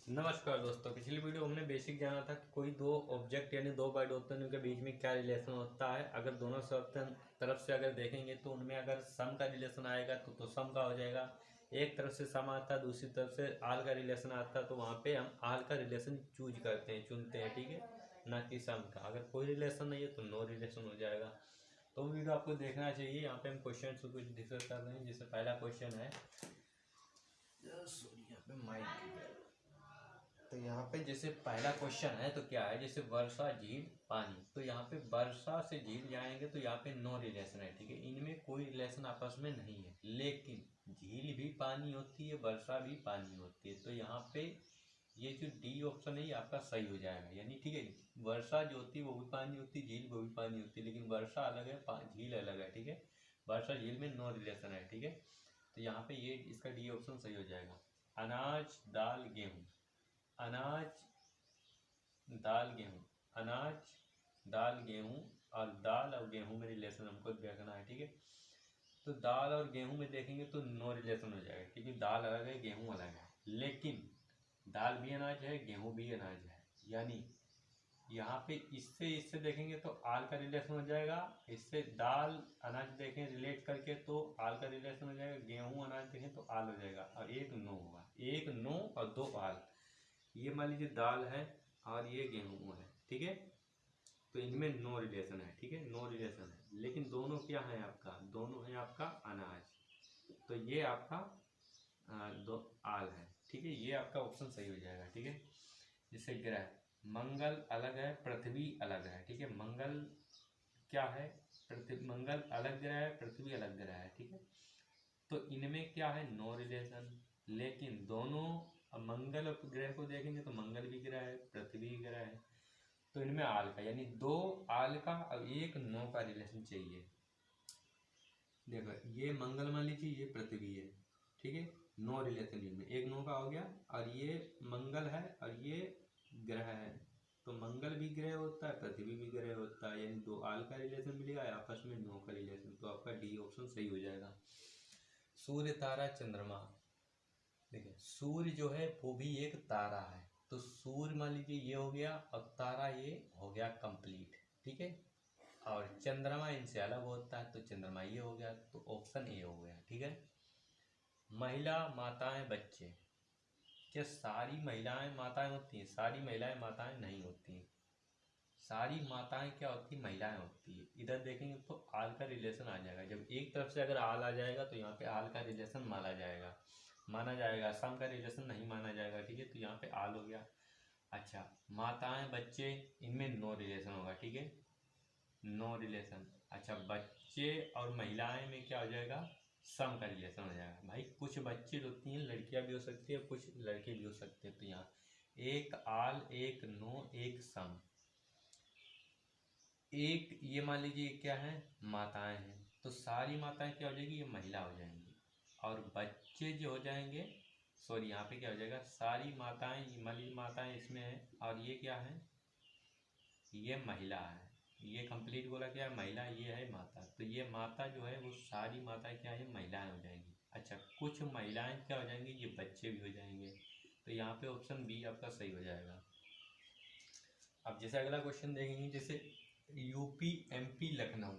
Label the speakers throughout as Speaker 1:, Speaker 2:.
Speaker 1: नमस्कार दोस्तों, पिछली वीडियो हमने बेसिक जाना था कि कोई दो ऑब्जेक्ट यानी दो वर्ड होते हैं, उनके बीच में क्या रिलेशन होता है। अगर दोनों तरफ से अगर देखेंगे तो उनमें अगर सम का रिलेशन आएगा तो सम का हो जाएगा। एक तरफ से सम आता है, दूसरी तरफ से आल का रिलेशन आता है, तो वहाँ पे हम आल का रिलेशन चूज करते हैं, चुनते हैं, ठीक है, ना कि सम का। अगर कोई रिलेशन नहीं है तो नो रिलेशन हो जाएगा। तो वीडियो आपको देखना चाहिए। यहाँ पे हम क्वेश्चन कुछ डिस्कस कर रहे हैं। जैसे पहला क्वेश्चन है, सॉरी यहाँ पे माइक, तो यहाँ पे जैसे पहला क्वेश्चन है तो क्या है, जैसे वर्षा, झील, पानी। तो यहाँ पे वर्षा से झील जाएंगे तो यहाँ पे नो रिलेशन है, ठीक है, इनमें कोई रिलेशन आपस में नहीं है। लेकिन झील भी पानी होती है, वर्षा भी पानी होती है, तो यहाँ पे ये जो डी ऑप्शन है ये आपका सही हो जाएगा। यानी ठीक है, वर्षा जो होती है वो भी पानी होती है, झील वो भी पानी होती है, लेकिन वर्षा अलग है, झील अलग है, ठीक है। वर्षा झील में नो रिलेशन है, ठीक है। तो यहाँ पे ये इसका डी ऑप्शन सही हो जाएगा। अनाज, दाल, गेहूँ। अनाज, दाल, गेहूँ। अनाज, दाल, गेहूँ, और दाल और गेहूँ में रिलेशन हमको देखना है, ठीक है। तो दाल और गेहूँ में देखेंगे तो नो रिलेशन हो जाएगा, क्योंकि दाल अलग है, गेहूँ अलग है। लेकिन दाल भी अनाज है, गेहूँ भी अनाज है, यानी यहाँ पे इससे इससे देखेंगे तो आल का रिलेशन हो जाएगा। इससे दाल अनाज देखें रिलेट करके तो आल का रिलेशन हो जाएगा, गेहूँ अनाज देखें तो आल हो जाएगा, और एक नो होगा। एक नो और दो आल। ये मान लीजिए दाल है और ये गेहूँ है, ठीक है, तो इनमें नो रिलेशन है, ठीक है, नो रिलेशन है। लेकिन दोनों क्या है आपका, दोनों है आपका अनाज, तो ये आपका दो आल है, ठीक है। ये आपका ऑप्शन सही हो जाएगा, ठीक है। जैसे ग्रह, मंगल अलग है, पृथ्वी अलग है, ठीक है। मंगल क्या है, पृथ्वी, मंगल अलग ग्रह है, पृथ्वी अलग ग्रह है, ठीक है। तो इनमें क्या है, नो रिलेशन। लेकिन दोनों, अब मंगल ग्रह को देखेंगे तो मंगल भी ग्रह है, पृथ्वी ग्रह है, तो इनमें आल का, यानी दो आल का और एक नो का रिलेशन चाहिए। देखो ये मंगल मान लीजिए, ये पृथ्वी है, ठीक है, नो रिलेशन इनमें, एक नो का हो गया। और ये मंगल है और ये ग्रह है, तो मंगल भी ग्रह होता है, पृथ्वी भी ग्रह होता है, यानी दो आल का रिलेशन मिलेगा, आपस में नो का रिलेशन, तो आपका डी ऑप्शन सही हो जाएगा। सूर्य, तारा, चंद्रमा। देखिए सूर्य जो है वो भी एक तारा है, तो सूर्य मान लीजिए ये हो गया, और तारा ये हो गया कंप्लीट, ठीक है। और चंद्रमा इनसे अलग होता है, तो चंद्रमा ये हो गया, तो ऑप्शन ए हो गया, ठीक है। महिला, माताएं, बच्चे। क्या सारी महिलाएं माताएं होती हैं? सारी महिलाएं माताएं नहीं होती हैं। सारी माताएं क्या होती, महिलाएं होती है। इधर देखेंगे तो आल का रिलेशन आ जाएगा। जब एक तरफ से अगर आल आ जाएगा तो यहाँ पे आल का रिलेशन माना जाएगा, सम का रिलेशन नहीं माना जाएगा, ठीक है। तो यहाँ पे आल हो गया। अच्छा, माताएं, बच्चे, इनमें नो रिलेशन होगा, ठीक है, नो रिलेशन। अच्छा, बच्चे और महिलाएं में क्या हो जाएगा, सम का रिलेशन हो जाएगा। भाई कुछ बच्चे होती हैं, लड़कियां भी हो सकती है, कुछ लड़के भी हो सकते हैं, तो यहाँ एक आल, एक नो, एक सम। एक ये मान लीजिए क्या है, माताएं हैं, तो सारी माताएं क्या हो जाएगी, ये महिला हो जाएंगी। और बच्चे जो हो जाएंगे, सॉरी यहाँ पे क्या हो जाएगा, सारी माताएं, मान लीजिए माताएं इसमें है, और ये क्या है, ये महिला है। ये कंप्लीट बोला क्या है, महिला, ये है माता, तो ये माता जो है वो सारी माताएं क्या है, महिलाएं हो जाएंगी। अच्छा, कुछ महिलाएं क्या हो जाएंगी, ये बच्चे भी हो जाएंगे, तो यहाँ पे ऑप्शन बी आपका सही हो जाएगा। अब जैसे अगला क्वेश्चन देखेंगे, जैसे यूपी, एमपी, लखनऊ।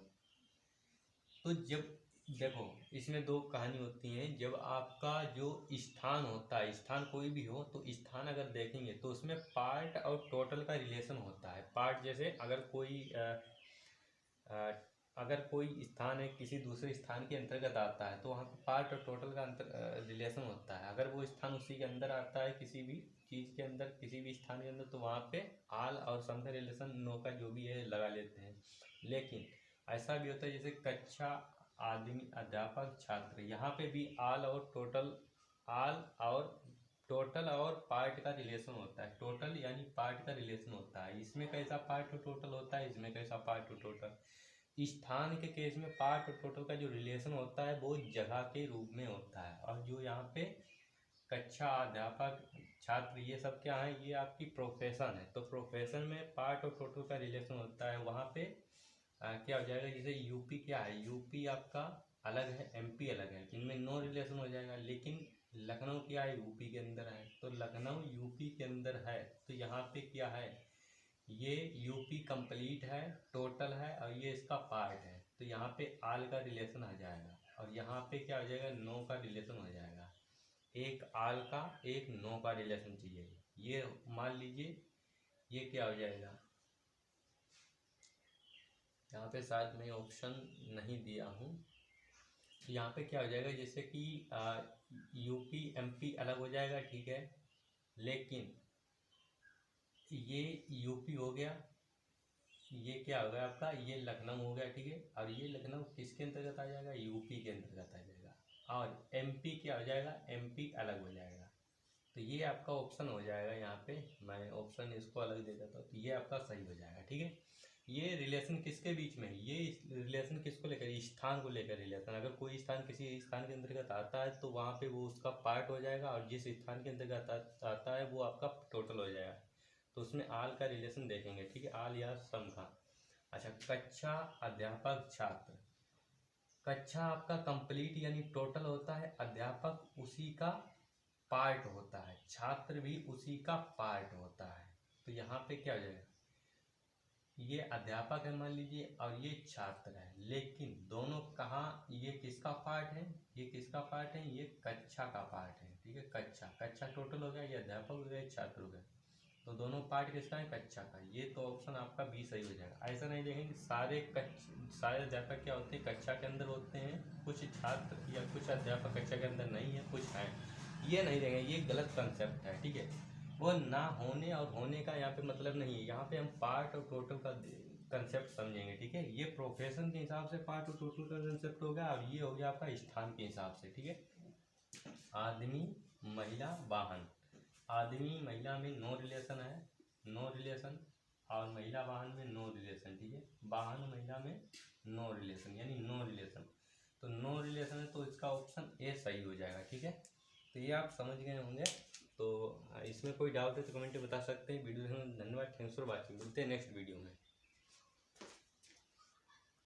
Speaker 1: तो जब देखो इसमें दो कहानी होती हैं। जब आपका जो स्थान होता है, स्थान कोई भी हो, तो स्थान अगर देखेंगे तो उसमें पार्ट और टोटल का रिलेशन होता है। पार्ट जैसे अगर कोई स्थान है किसी दूसरे स्थान के अंतर्गत आता है, तो वहाँ पर पार्ट और टोटल का रिलेशन होता है। अगर वो स्थान उसी के अंदर आता है, किसी भी चीज़ के अंदर, किसी भी स्थान के अंदर, तो वहाँ पे आल और सम का रिलेशन नो का जो भी है लगा लेते हैं। लेकिन ऐसा भी होता है जैसे कक्षा, आदमी, अध्यापक, छात्र, यहाँ पे भी आल और टोटल और पार्ट का रिलेशन होता है। टोटल यानी पार्ट का रिलेशन होता है। इसमें कैसा पार्ट और टोटल होता है, इसमें कैसा पार्ट और टोटल। स्थान के केस में पार्ट और टोटल का जो रिलेशन होता है वो जगह के रूप में होता है। और जो यहाँ पे कक्षा, अध्यापक, छात्र, ये सब क्या है, ये आपकी प्रोफेशन है, तो प्रोफेशन में पार्ट और टोटल का रिलेशन होता है। वहाँ पे क्या हो जाएगा, जैसे यूपी क्या है, यूपी आपका अलग है, एमपी अलग है, इनमें नो रिलेशन हो जाएगा। लेकिन लखनऊ क्या है, यूपी के अंदर है, तो लखनऊ यूपी के अंदर है, तो यहाँ पे क्या है, ये यूपी कंप्लीट है, टोटल है, और ये इसका पार्ट है, तो यहाँ पे आल का रिलेशन आ जाएगा, और यहाँ पे क्या हो जाएगा, नो का रिलेशन हो जाएगा। एक आल का एक नो का रिलेशन चाहिए। ये मान लीजिए ये क्या हो जाएगा, यहाँ पे शायद मैं ऑप्शन नहीं दिया हूँ, यहाँ पे क्या हो जाएगा, जैसे कि यूपी एमपी अलग हो जाएगा, ठीक है, लेकिन ये यूपी हो गया, ये क्या हो गया आपका, ये लखनऊ हो गया, ठीक है, और ये लखनऊ किसके अंतर्गत आ जाएगा, यूपी के अंतर्गत आ जाएगा, और एमपी क्या हो जाएगा, एमपी अलग हो जाएगा। तो ये आपका ऑप्शन हो जाएगा, यहाँ पे मैं ऑप्शन इसको अलग दे देता हूँ, तो ये आपका सही हो जाएगा, ठीक है। ये रिलेशन किसके बीच में, ये रिलेशन किसको लेकर, स्थान को लेकर रिलेशन, अगर कोई स्थान किसी स्थान के अंतर्गत आता है तो वहाँ पे वो उसका पार्ट हो जाएगा, और जिस स्थान के अंतर्गत आता है वो आपका टोटल हो जाएगा। तो उसमें आल का रिलेशन देखेंगे, ठीक है, आल या सम का। अच्छा, कक्षा अध्यापक छात्र, कक्षा आपका कंप्लीट यानी टोटल होता है, अध्यापक उसी का पार्ट होता है, छात्र भी उसी का पार्ट होता है। तो यहाँ पे क्या हो जाएगा, ये अध्यापक है मान लीजिए, और ये छात्र है, लेकिन दोनों कहाँ, ये किसका पार्ट है, ये किसका पार्ट है, ये कक्षा का पार्ट है, ठीक है, कक्षा, कक्षा टोटल हो गया, ये अध्यापक हो गया, छात्र हो गया, तो दोनों पार्ट किसका है, कक्षा का। ये तो ऑप्शन आपका बी सही हो जाएगा। ऐसा नहीं देखेंगे सारे अध्यापक क्या होते हैं, कक्षा के अंदर होते हैं, कुछ छात्र या कुछ अध्यापक कक्षा के अंदर नहीं है, कुछ हैं, ये नहीं देंगे, ये गलत कंसेप्ट है, ठीक है। वो ना होने और होने का यहाँ पे मतलब नहीं है, यहाँ पे हम पार्ट और टोटल का कंसेप्ट समझेंगे, ठीक है। ये प्रोफेशन के हिसाब से पार्ट और टोटल का कंसेप्ट हो गया, और ये हो गया आपका स्थान के हिसाब से, ठीक है। आदमी महिला वाहन, आदमी महिला में नो रिलेशन है, नो रिलेशन, और महिला वाहन में नो रिलेशन, ठीक है। वाहन महिला में नो रिलेशन यानी नो रिलेशन, तो नो रिलेशन है, तो इसका ऑप्शन ए सही हो जाएगा, ठीक है। तो ये आप समझ गए होंगे। तो इसमें कोई डाउट है तो कमेंट में बता सकते हैं। वीडियो देखने में धन्यवाद, थैंक्स फॉर वॉचिंग, मिलते हैं नेक्स्ट वीडियो में।